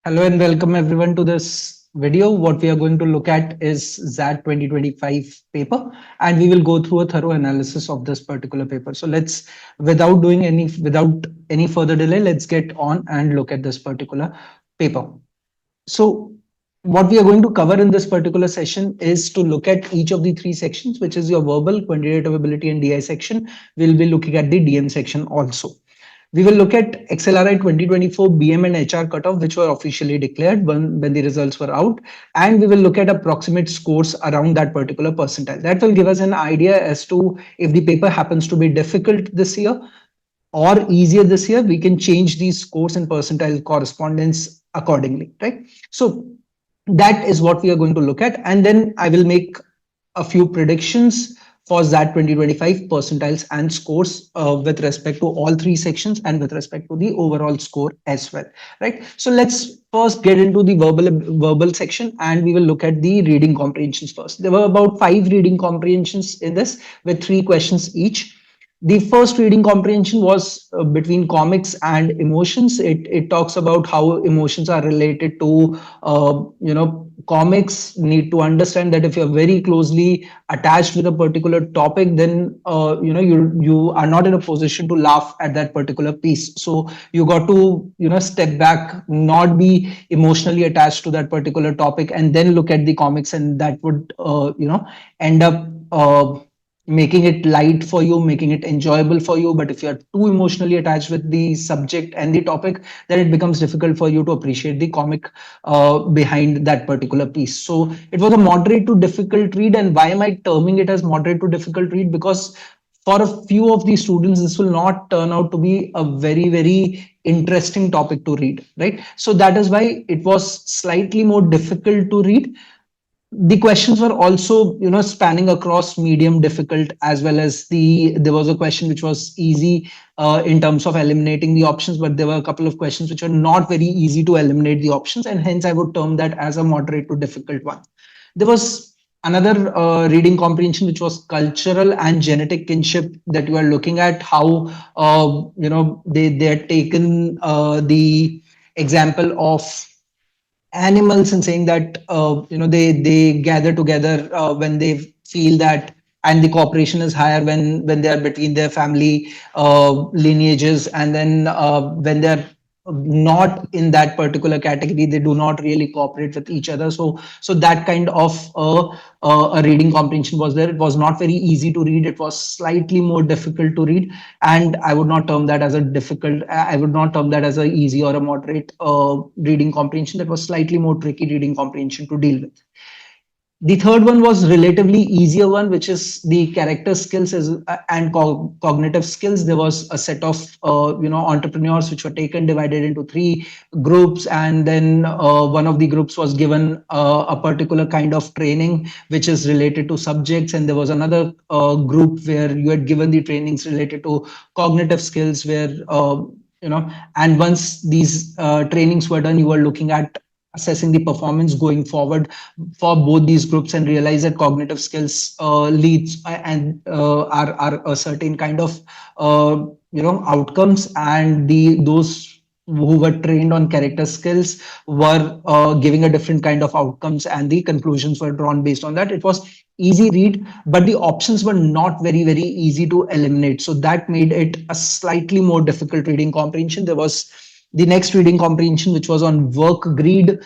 Hello and welcome everyone to this video. What we are going to look at is XAT 2025 paper, and we will go through a thorough analysis of this particular paper. So let's, without any further delay, let's get on and look at this particular paper. So what we are going to cover in this particular session is to look at each of the three sections, which is your verbal, quantitative ability, and DI section. We'll be looking at the DM section also. We will look at XLRI 2024 BM and HR cutoff, which were officially declared when the results were out. And we will look at approximate scores around that particular percentile. That will give us an idea as to if the paper happens to be difficult this year or easier this year, we can change these scores and percentile correspondence accordingly, right? So that is what we are going to look at. And then I will make a few predictions for that 2025 percentiles and scores with respect to all three sections and with respect to the overall score as well, right? So let's first get into the verbal section, and we will look at the reading comprehensions first. There were about 5 reading comprehensions in this with 3 questions each. The first reading comprehension was between comics and emotions. It talks about how emotions are related to comics. Need to understand that if you're very closely attached with a particular topic, then you are not in a position to laugh at that particular piece. So you got to step back, not be emotionally attached to that particular topic, and then look at the comics, and that would end up making it light for you, making it enjoyable for you. But if you're too emotionally attached with the subject and the topic, then it becomes difficult for you to appreciate the comic behind that particular piece. So it was a moderate to difficult read. And why am I terming it as moderate to difficult read? Because for a few of these students, this will not turn out to be a very interesting topic to read, right? So that is why it was slightly more difficult to read. The questions were also spanning across medium difficult, as well as there was a question which was easy in terms of eliminating the options, but there were a couple of questions which are not very easy to eliminate the options, and hence I would term that as a moderate to difficult one. There was another reading comprehension which was cultural and genetic kinship, that you are looking at how they had taken the example of animals and saying that they gather together when they feel that, and the cooperation is higher when they are between their family lineages, and then when they're not in that particular category, they do not really cooperate with each other. So that kind of a reading comprehension was there. It was not very easy to read. It was slightly more difficult to read, and I would not term that as a difficult. I would not term that as a easy or a moderate reading comprehension. That was slightly more tricky reading comprehension to deal with. The third one was relatively easier one, which is the character skills and cognitive skills. There was a set of entrepreneurs which were taken, divided into 3 groups, and then one of the groups was given a particular kind of training which is related to subjects, and there was another group where you had given the trainings related to cognitive skills, where and once these trainings were done, you were looking at assessing the performance going forward for both these groups, and realize that cognitive skills leads and are a certain kind of outcomes, and those who were trained on character skills were giving a different kind of outcomes, and the conclusions were drawn based on that. It was easy read, but the options were not very easy to eliminate, so that made it a slightly more difficult reading comprehension. There was the next reading comprehension, which was on work greed,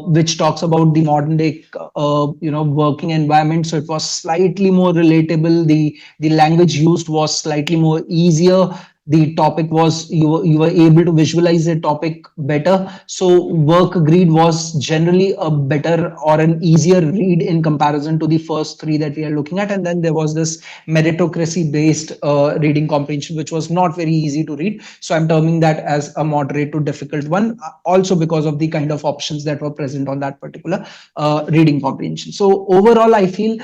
which talks about the modern day working environment. So it was slightly more relatable. The language used was slightly more easier. The topic was, you were able to visualize the topic better. So work greed was generally a better or an easier read in comparison to the first 3 that we are looking at. And then there was this meritocracy based reading comprehension, which was not very easy to read. So I'm terming that as a moderate to difficult one, also because of the kind of options that were present on that particular reading comprehension. So overall, I feel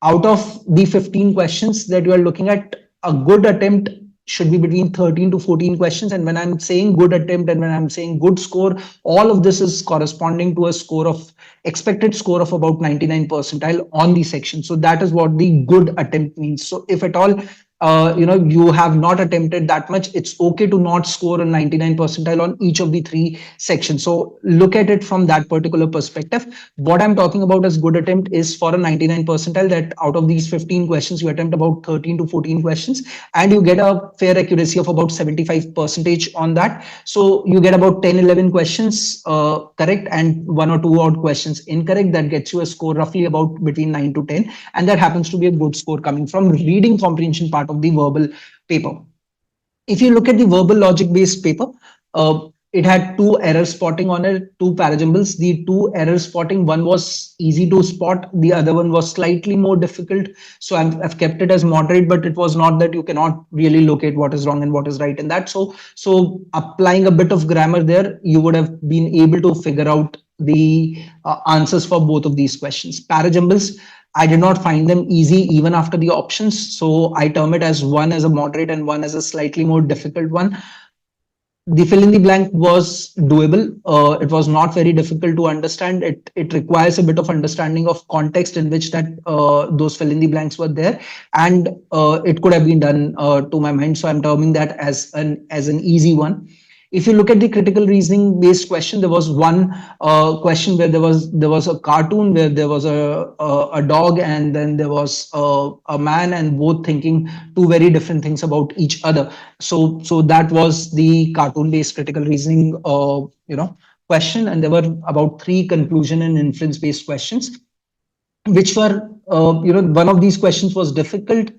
out of the 15 questions that you are looking at, a good attempt should be between 13 to 14 questions. And when I'm saying good attempt and when I'm saying good score, all of this is corresponding to a score of expected score of about 99 percentile on the section. So that is what the good attempt means. So if at all you have not attempted that much, it's okay to not score a 99 percentile on each of the three sections. So look at it from that particular perspective. What I'm talking about as good attempt is for a 99 percentile, that out of these 15 questions you attempt about 13 to 14 questions, and you get a fair accuracy of about 75 percentage on that. So you get about 10 11 questions correct and one or two odd questions incorrect. That gets you a score roughly about between 9 to 10, and that happens to be a good score coming from reading comprehension part of the verbal paper. If you look at the verbal logic based paper, it had two error spotting on it, two parajumbles. The two error spotting, one was easy to spot, the other one was slightly more difficult. So I've kept it as moderate, but it was not that you cannot really locate what is wrong and what is right in that. So applying a bit of grammar there, you would have been able to figure out the answers for both of these questions. Parajumbles, I did not find them easy even after the options. So I term it as one as a moderate and one as a slightly more difficult one. The fill in the blank was doable. It was not very difficult to understand. It requires a bit of understanding of context in which that those fill in the blanks were there, and it could have been done to my mind. So I'm terming that as an easy one. If you look at the critical reasoning based question, there was one question where there was a cartoon where there was a dog and then there was a man, and both thinking two very different things about each other. So that was the cartoon based critical reasoning question, and there were about three conclusion and inference based questions, which were one of these questions was difficult,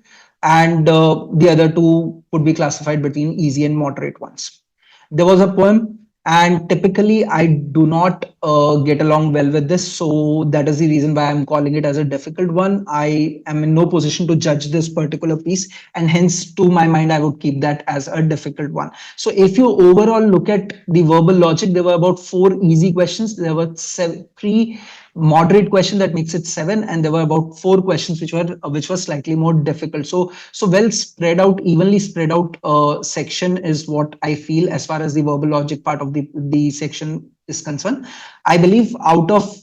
and the other two could be classified between easy and moderate ones. There was a poem, and typically I do not get along well with this, so that is the reason why I'm calling it as a difficult one. I am in no position to judge this particular piece, and hence to my mind I would keep that as a difficult one. So if you overall look at the verbal logic, there were about four easy questions, there were three moderate question, that makes it seven, and there were about four questions which were slightly more difficult. So well spread out, evenly spread out section is what I feel as far as the verbal logic part of the section is concerned. I believe out of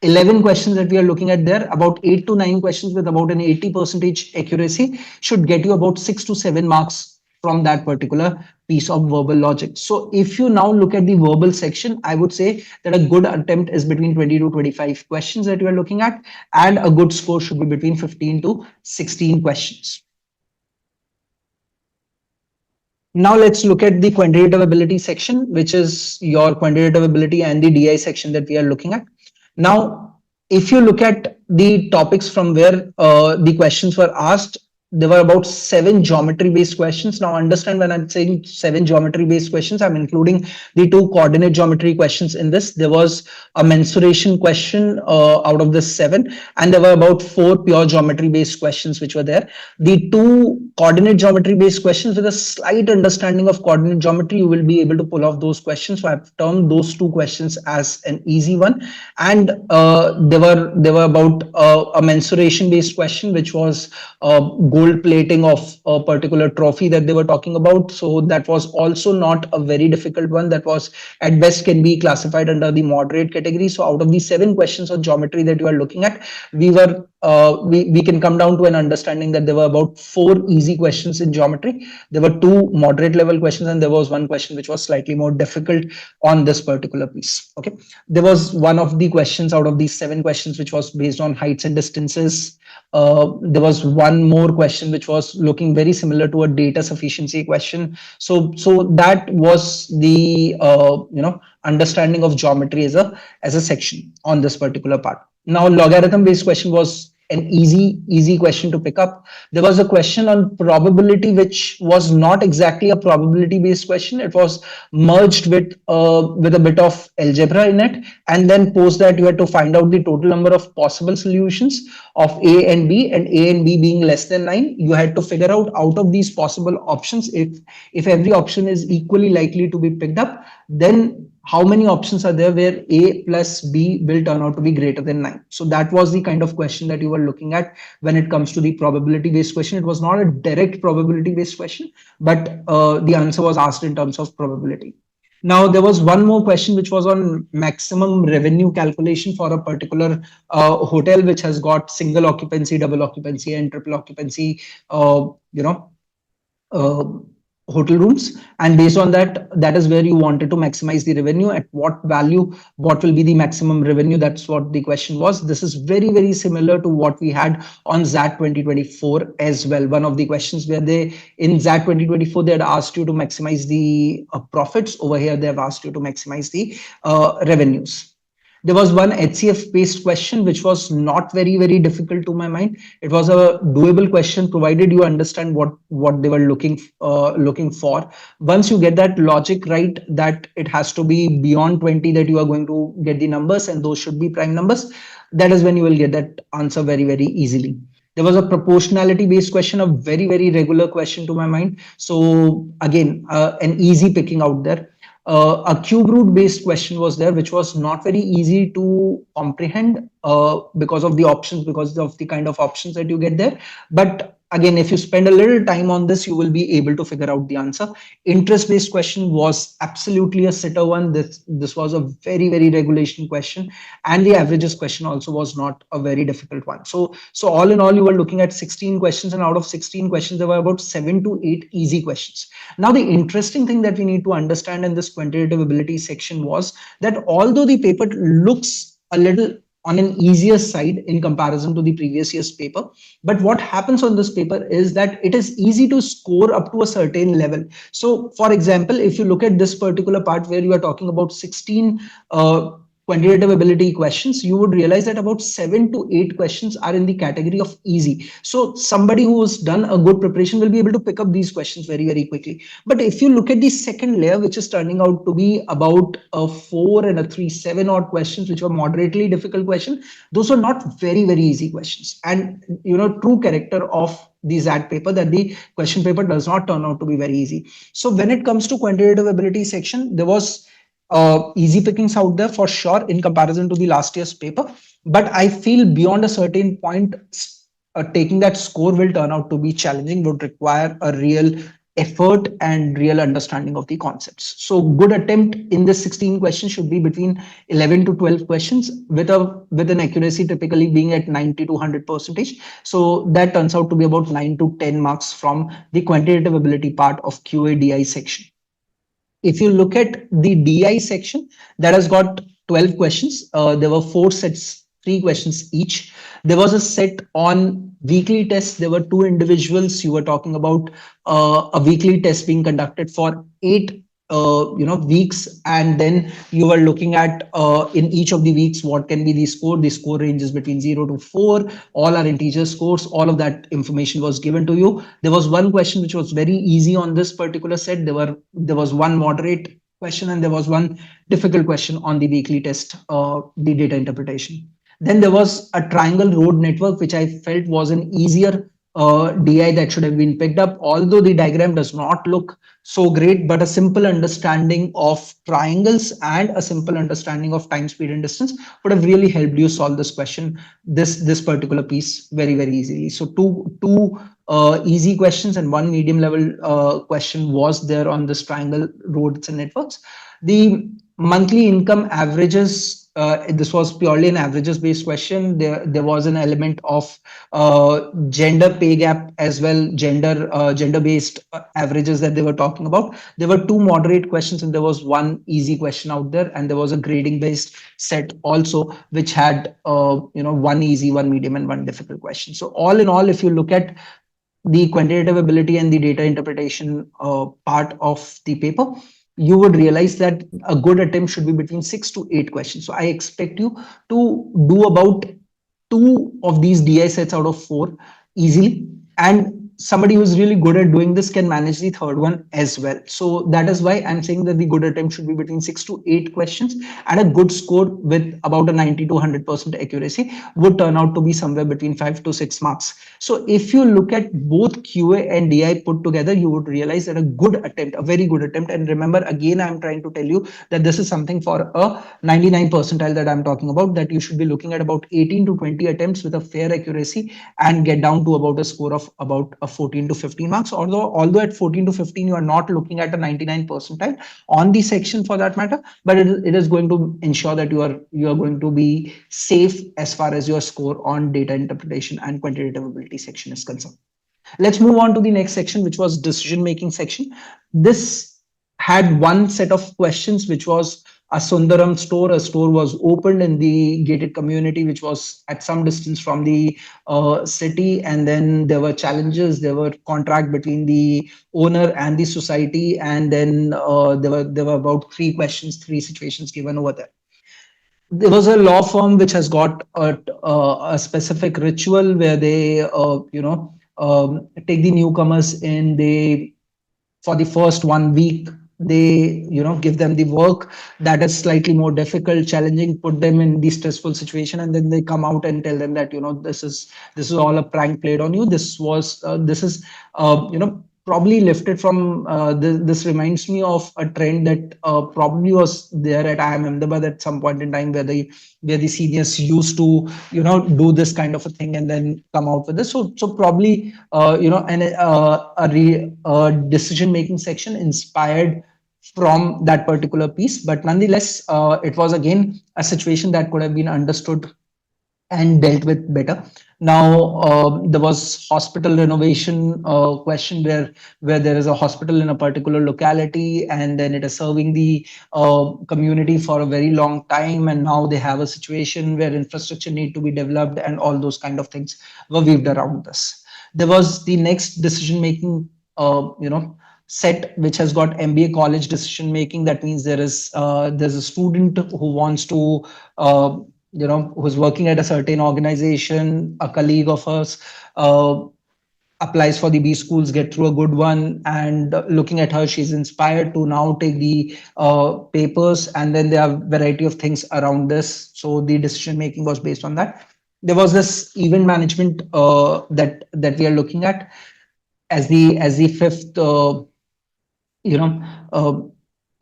11 questions that we are looking at there, about 8 to 9 questions with about an 80 percentage accuracy should get you about 6 to 7 marks from that particular piece of verbal logic. So if you now look at the verbal section, I would say that a good attempt is between 20 to 25 questions that you are looking at, and a good score should be between 15 to 16 questions. Now let's look at the quantitative ability section, which is your quantitative ability and the DI section that we are looking at. Now, if you look at the topics from where the questions were asked, there were about 7 geometry based questions. Now understand, when I'm saying 7 geometry based questions, I'm including the 2 coordinate geometry questions in this. There was a mensuration question out of the 7, and there were about 4 pure geometry based questions which were there. The 2 coordinate geometry based questions, with a slight understanding of coordinate geometry, you will be able to pull off those questions. So I've termed those 2 questions as an easy one. And there were about a mensuration based question, which was gold plating of a particular trophy that they were talking about. So that was also not a very difficult one. That was at best can be classified under the moderate category. So out of the 7 questions on geometry that you are looking at, we can come down to an understanding that there were about 4 easy questions in geometry. There were 2 moderate level questions, and there was 1 question which was slightly more difficult on this particular piece. Okay, there was one of the questions out of these 7 questions which was based on heights and distances. There was one more question which was looking very similar to a data sufficiency question. So that was the understanding of geometry as a section on this particular part. Now, logarithm based question was an easy question to pick up. There was a question on probability, which was not exactly a probability based question. It was merged with a bit of algebra in it, and then post that you had to find out the total number of possible solutions of A and B, and A and B being less than 9. You had to figure out of these possible options, if every option is equally likely to be picked up, then how many options are there where A plus B will turn out to be greater than 9. So that was the kind of question that you were looking at when it comes to the probability based question. It was not a direct probability based question, but the answer was asked in terms of probability. Now, there was one more question which was on maximum revenue calculation for a particular hotel which has got single occupancy, double occupancy, and triple occupancy. Uh, you know, uh, Hotel rooms, and based on that, that is where you wanted to maximize the revenue. At what value, what will be the maximum revenue? That's what the question was. This is very similar to what we had on XAT 2024 as well. One of the questions where they, in XAT 2024, they had asked you to maximize the profits. Over here they have asked you to maximize the revenues. There was one HCF based question which was not very difficult to my mind. It was a doable question provided you understand what they were looking for. Once you get that logic right, that it has to be beyond 20 that you are going to get the numbers, and those should be prime numbers. That is when you will get that answer very easily. There was a proportionality based question, a very regular question to my mind. So again, an easy picking out there. A cube root based question was there, which was not very easy to comprehend because of the options, because of the kind of options that you get there. But again, if you spend a little time on this, you will be able to figure out the answer. Interest based question was absolutely a sitter one. This was a very regulation question, and the averages question also was not a very difficult one. So all in all, you were looking at 16 questions, and out of 16 questions, there were about 7 to 8 easy questions. Now, the interesting thing that we need to understand in this quantitative ability section was that although the paper looks a little on an easier side in comparison to the previous year's paper, but what happens on this paper is that it is easy to score up to a certain level. So for example, if you look at this particular part where you are talking about 16 quantitative ability questions, you would realize that about 7 to 8 questions are in the category of easy. So somebody who has done a good preparation will be able to pick up these questions very quickly. But if you look at the second layer, which is turning out to be about a 4 and a 3, 7 odd questions, which were moderately difficult questions, those are not very easy questions. And true character of the XAT paper, that the question paper does not turn out to be very easy. So when it comes to quantitative ability section, there was easy pickings out there for sure in comparison to the last year's paper. But I feel beyond a certain point, taking that score will turn out to be challenging, would require a real effort and real understanding of the concepts. So good attempt in this 16 questions should be between 11 to 12 questions with an accuracy typically being at 90 to 100 percentage. So that turns out to be about 9 to 10 marks from the quantitative ability part of QADI section. If you look at the DI section, that has got 12 questions. There were 4 sets, 3 questions each. There was a set on weekly tests. There were 2 individuals. You were talking about a weekly test being conducted for 8 weeks, and then you were looking at in each of the weeks what can be the score. The score ranges between 0 to 4. All are integer scores. All of that information was given to you. There was one question which was very easy on this particular set. There was one moderate question, and there was one difficult question on the weekly test, the data interpretation. Then there was a triangle road network, which I felt was an easier DI that should have been picked up, although the diagram does not look so great, but a simple understanding of triangles and a simple understanding of time, speed, and distance would have really helped you solve this question, this particular piece very easily. So two easy questions and one medium level question was there on this triangle roads and networks. The monthly income averages, this was purely an averages based question. There was an element of gender pay gap as well, gender based averages that they were talking about. There were 2 moderate questions, and there was one easy question out there, and there was a grading based set also, which had one easy, one medium, and one difficult question. So all in all, if you look at the quantitative ability and the data interpretation part of the paper, you would realize that a good attempt should be between 6 to 8 questions. So I expect you to do about 2 of these DI sets out of 4 easily, and somebody who's really good at doing this can manage the third one as well. So that is why I'm saying that the good attempt should be between 6 to 8 questions, and a good score with about a 90 to 100% accuracy would turn out to be somewhere between 5 to 6 marks. So if you look at both QA and DI put together, you would realize that a good attempt, a very good attempt. And remember, again, I'm trying to tell you that this is something for a 99 percentile that I'm talking about, that you should be looking at about 18 to 20 attempts with a fair accuracy and get down to about a score of about a 14 to 15 marks. Although at 14 to 15 you are not looking at a 99 percentile on the section for that matter, but it is going to ensure that you are going to be safe as far as your score on data interpretation and quantitative ability section is concerned. Let's move on to the next section, which was decision making section. This had one set of questions, which was a Sundaram store. A store was opened in the gated community, which was at some distance from the city. And then there were challenges. There were contract between the owner and the society. And then there were about three questions, three situations given over there. There was a law firm which has got a specific ritual where they take the newcomers in. They, for the first 1 week, they give them the work that is slightly more difficult, challenging, put them in the stressful situation, and then they come out and tell them that this is all a prank played on you. This is probably lifted from this reminds me of a trend that probably was there at IIM Ahmedabad at some point in time, where the seniors used to do this kind of a thing and then come out with this. So probably a decision making section inspired from that particular piece, but nonetheless it was again a situation that could have been understood and dealt with better. Now there was hospital renovation question, where there is a hospital in a particular locality and then it is serving the community for a very long time, and now they have a situation where infrastructure need to be developed and all those kind of things were weaved around this. There was the next decision making set, which has got MBA college decision making. That means there's a student who wants to who's working at a certain organization, a colleague of us, applies for the B schools, get through a good one, and looking at her, she's inspired to now take the papers, and then there are variety of things around this. So the decision making was based on that. There was this event management that we are looking at as the fifth you know uh,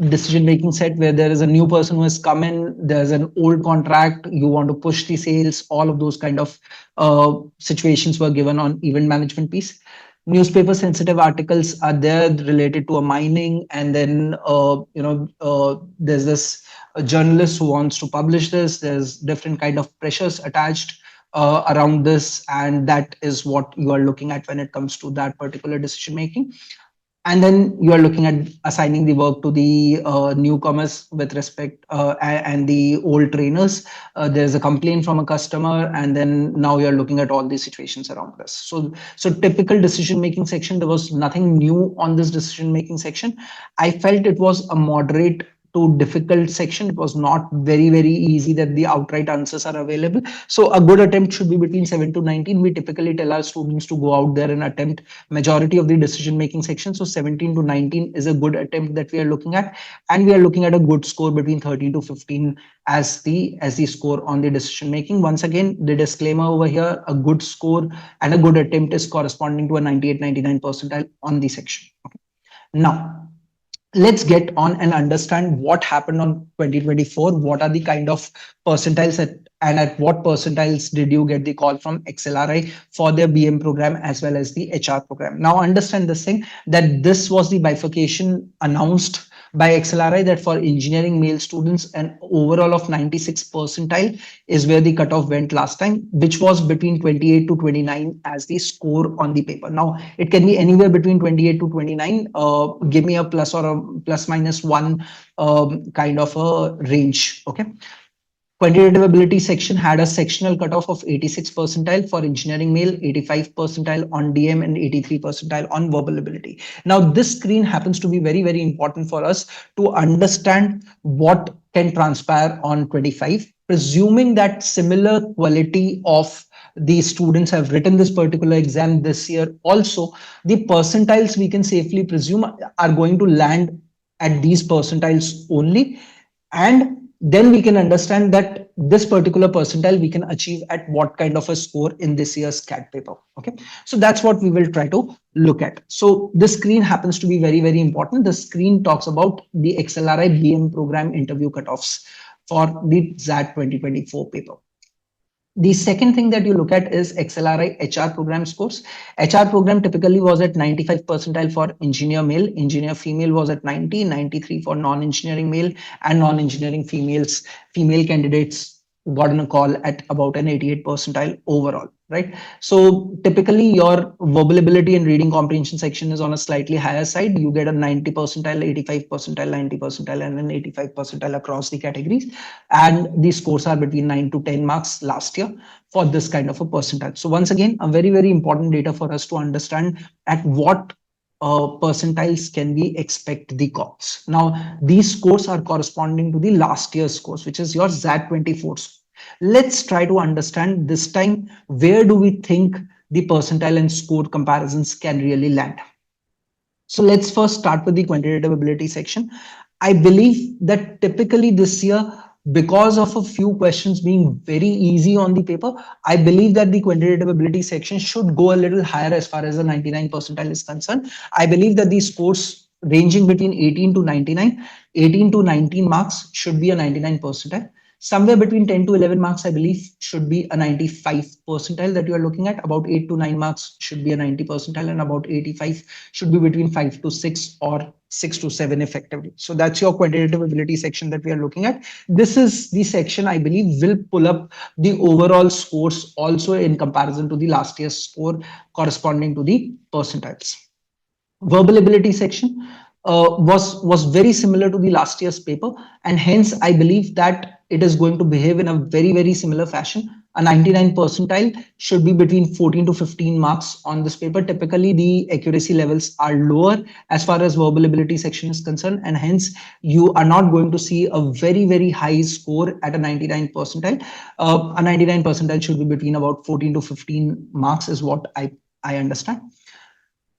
decision making set, where there is a new person who has come in, there's an old contract, you want to push the sales, all of those kind of situations were given on event management piece. Newspaper sensitive articles are there related to a mining, and then there's this a journalist who wants to publish this. There's different kind of pressures attached around this, and that is what you are looking at when it comes to that particular decision making. And then you are looking at assigning the work to the newcomers with respect and the old trainers. There's a complaint from a customer, and then now you're looking at all these situations around this. So typical decision making section, there was nothing new on this decision making section. I felt it was a moderate to difficult section. It was not very easy that the outright answers are available. So a good attempt should be between 7 to 19. We typically tell our students to go out there and attempt majority of the decision making section. So 17 to 19 is a good attempt that we are looking at, and we are looking at a good score between 13 to 15 as the score on the decision making. Once again, the disclaimer over here: a good score and a good attempt is corresponding to a 98-99 percentile on the section. Okay. Now let's get on and understand what happened on 2024. What are the kind of percentiles and at what percentiles did you get the call from XLRI for their BM program as well as the HR program? Now understand this thing, that this was the bifurcation announced by XLRI, that for engineering male students an overall of 96 percentile is where the cutoff went last time, which was between 28 to 29 as the score on the paper. Now it can be anywhere between 28 to 29. Give me a plus or a plus minus one kind of a range. Okay. Quantitative ability section had a sectional cutoff of 86 percentile for engineering male, 85 percentile on DM, and 83 percentile on verbal ability. Now, this screen happens to be very important for us to understand what can transpire on 25, presuming that similar quality of the students have written this particular exam this year. Also, the percentiles we can safely presume are going to land at these percentiles only, and then we can understand that this particular percentile we can achieve at what kind of a score in this year's CAT paper. Okay, so that's what we will try to look at. So this screen happens to be very important. The screen talks about the XLRI BM program interview cutoffs for the XAT 2024 paper. The second thing that you look at is XLRI HR program scores. HR program typically was at 95 percentile for engineer male, engineer female was at 90, 93 for non-engineering male, and non-engineering female candidates got on a call at about an 88 percentile overall, right? So typically your verbal ability and reading comprehension section is on a slightly higher side. You get a 90 percentile, 85 percentile, 90 percentile, and an 85 percentile across the categories. And these scores are between 9 to 10 marks last year for this kind of a percentile. So once again, a very, very important data for us to understand at what percentiles can we expect the calls. Now, these scores are corresponding to the last year's scores, which is your XAT 24 score. Let's try to understand this time, where do we think the percentile and score comparisons can really land? So let's first start with the quantitative ability section. I believe that typically this year, because of a few questions being very easy on the paper, I believe that the quantitative ability section should go a little higher as far as the 99 percentile is concerned. I believe that these scores ranging between 18 to 99, 18 to 19 marks should be a 99 percentile. Somewhere between 10 to 11 marks, I believe, should be a 95 percentile that you are looking at. About 8 to 9 marks should be a 90 percentile, and about 85 should be between 5 to 6 or 6 to 7 effectively. So that's your quantitative ability section that we are looking at. This is the section I believe will pull up the overall scores also in comparison to the last year's score corresponding to the percentiles. Verbal ability section was very similar to the last year's paper, and hence I believe that it is going to behave in a very similar fashion. A 99 percentile should be between 14 to 15 marks on this paper. Typically the accuracy levels are lower as far as verbal ability section is concerned, and hence you are not going to see a very high score at a 99 percentile. A 99 percentile should be between about 14 to 15 marks is what I understand.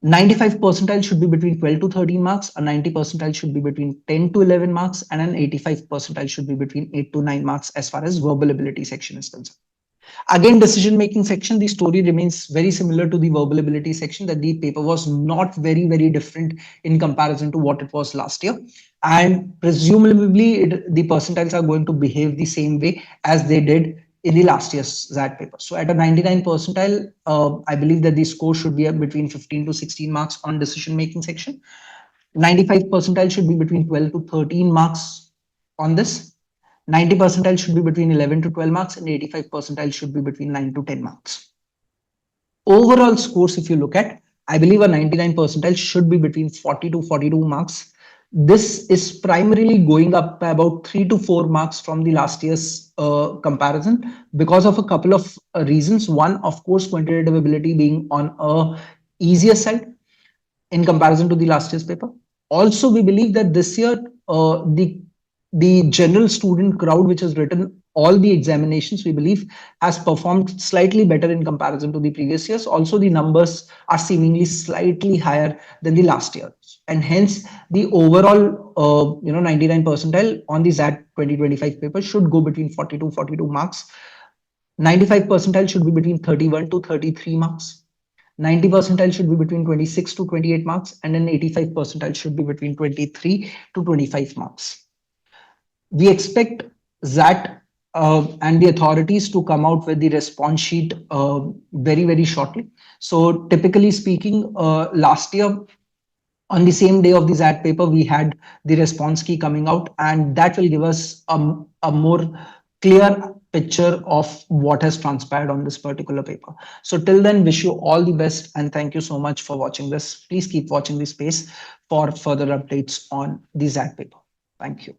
95 percentile should be between 12 to 13 marks, a 90 percentile should be between 10 to 11 marks, and an 85 percentile should be between 8 to 9 marks as far as verbal ability section is concerned. Again, decision making section, the story remains very similar to the verbal ability section, that the paper was not very different in comparison to what it was last year. And presumably the percentiles are going to behave the same way as they did in the last year's XAT paper. So at a 99 percentile, I believe that the score should be between 15 to 16 marks on decision making section. 95 percentile should be between 12 to 13 marks on this. 90 percentile should be between 11 to 12 marks, and 85 percentile should be between 9 to 10 marks. Overall scores, if you look at, I believe a 99 percentile should be between 40 to 42 marks. This is primarily going up by about 3 to 4 marks from the last year's comparison because of a couple of reasons. One, of course, quantitative ability being on a easier side in comparison to the last year's paper. Also, we believe that this year the general student crowd which has written all the examinations, we believe, has performed slightly better in comparison to the previous years. Also, the numbers are seemingly slightly higher than the last year, and hence the overall 99 percentile on the XAT 2025 paper should go between 40 to 42 marks. 95 percentile should be between 31 to 33 marks. 90 percentile should be between 26 to 28 marks, and an 85 percentile should be between 23 to 25 marks. We expect XAT and the authorities to come out with the response sheet very shortly. So typically speaking, last year on the same day of the XAT paper, we had the response key coming out, and that will give us a more clear picture of what has transpired on this particular paper. So till then, wish you all the best, and thank you so much for watching this. Please keep watching this space for further updates on the XAT paper. Thank you.